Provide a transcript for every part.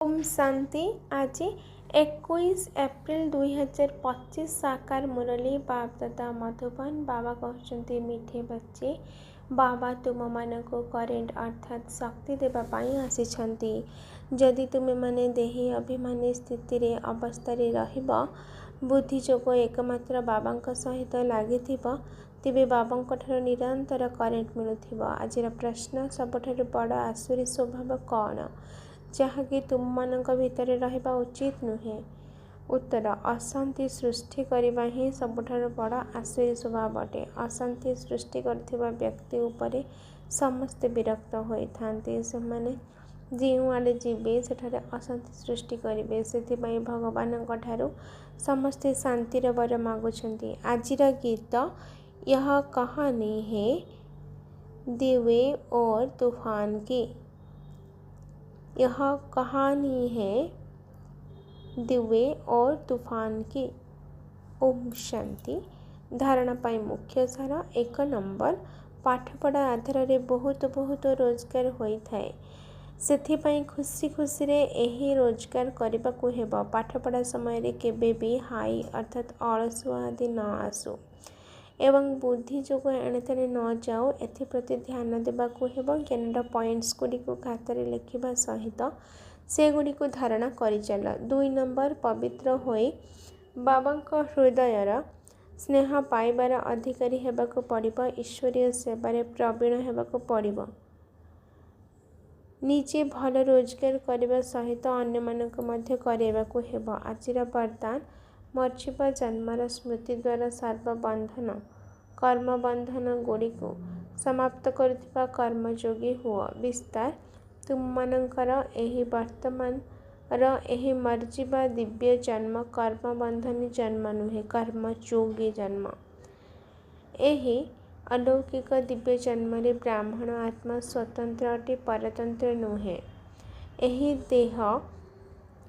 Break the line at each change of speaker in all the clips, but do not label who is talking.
ओम शांति। आज 21 एप्रिल 2025 साकार मुरली बाप दादा मधुबन। बाबा कहते मीठे बच्चे बाबा तुम मान को करेन्ट अर्थात शक्ति देवाई आसी। जदि तुम मैंने देही अभिमानी स्थिति रे अवस्था बुद्धि जोग एकमात्र बाबा सहित लगी तेरे बाबा निरंतर करेन्ट मिलू। आज प्रश्न सबुठ बड़ आसुरी स्वभाव कौन जहाँकि तुम मानक भितर रहिबा उचित नुहे। उत्तर अशांति सृष्टि करने ही सबुठार बड़ आसुरी स्वभाव अटे। अशांति सृष्टि करथिबा व्यक्ति उपरे समस्ते विरक्त होइथांते। सेमाने जिउ आड़े जीवे सेठारे अशांति सृष्टि करिवे। सेथिपाई भगवानक ठारू समस्ते शांतिर वर मागुछंती। आजिर गीत यह कहानी है दिवे और तूफान की। यह कहानी है दिवे और तूफान की। ओम शांति। धारणा पाई मुख्य सार 1 नंबर पाठपढ़ा आधार रे बहुत रोजगार होता है। सेथिपाई खुशी खुशी रे एही रोजगार करने को हेबा। पाठपढ़ा समय रे केबे भी हाई अर्थात अलसुआ आदि न आसु एवं बुद्धि जोग एणेतेणे न जाओ एप्रति ध्यान देवा हेब। ज्ञानर पॉइंट्स गुड़ी को खातार लिखा सहित से गुड़ी को धारणा कर चल। 2 नंबर पवित्र होई बाबा हृदयर स्नेह पाइबार अधिकारी हेबाकु पड़िबो। ईश्वरीय सेवारे प्रवीण हेबाकु पड़िबो। निजे भल रोजगार करने सहित अन्य मानक मध्य कराइबाकु हेबो। आजिर वरदान मर्जिबा जन्मर स्मृति द्वारा सर्वबंधन कर्मबंधन गुड़ी को समाप्त करुवा कर्मयोगी हुआ। विस्तार तुम मानकर एही वर्तमान एही मर्जिबा दिव्य जन्म कर्मबंधनी जन्म नुहे कर्मयोगी जन्म। एही अलौकिक दिव्य जन्म रे ब्राह्मण आत्मा स्वतंत्र अटे परतंत्र नुहे। एही देह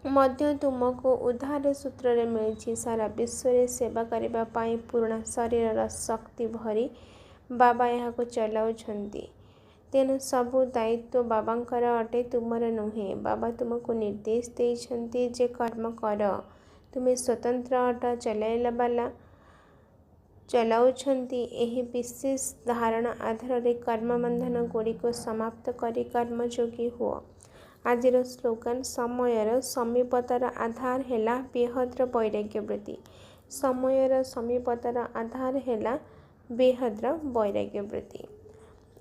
मध्य तुमको उद्धार सूत्र रे मिली। सारा विश्व रे सेवा करबा पाई पूर्ण शरीर शक्ति भरी बाबा यहाँ चलाउछंती। तेणु सबु दायित्व बाबांकर अटे तुमर नुहे। बाबा तुमको निर्देश देइछंती जे कर्म कर। तुम्हें स्वतंत्र अट चलाइला बाला चलाउछंती। एही विशेष धारणा आधार रे कर्मबंधन गुड़ी को समाप्त करी कर्मयोगी हुआ। आजिर स्लोगान समयर समीपतार आधार हेला बेहद्र वैराग्य वृत्ति। समयर समीपतार आधार हेला बेहद्र वैराग्य वृत्ति।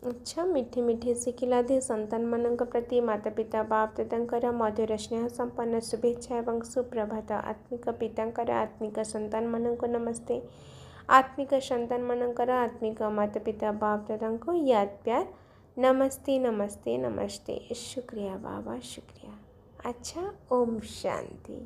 अच्छा मीठे मीठे शिखिलाधि संतान मानक प्रति माता पिता बाप दादा मधुर स्नेह संपन्न शुभेच्छा एवं सुप्रभात। आत्मिक पितांकर आत्मिक संतान मानक नमस्ते। आत्मिक संतान मानकर आत्मिक माता पिता बाप दादा को याद प्यार नमस्ते नमस्ते नमस्ते। शुक्रिया बाबा शुक्रिया। अच्छा ओम शांति।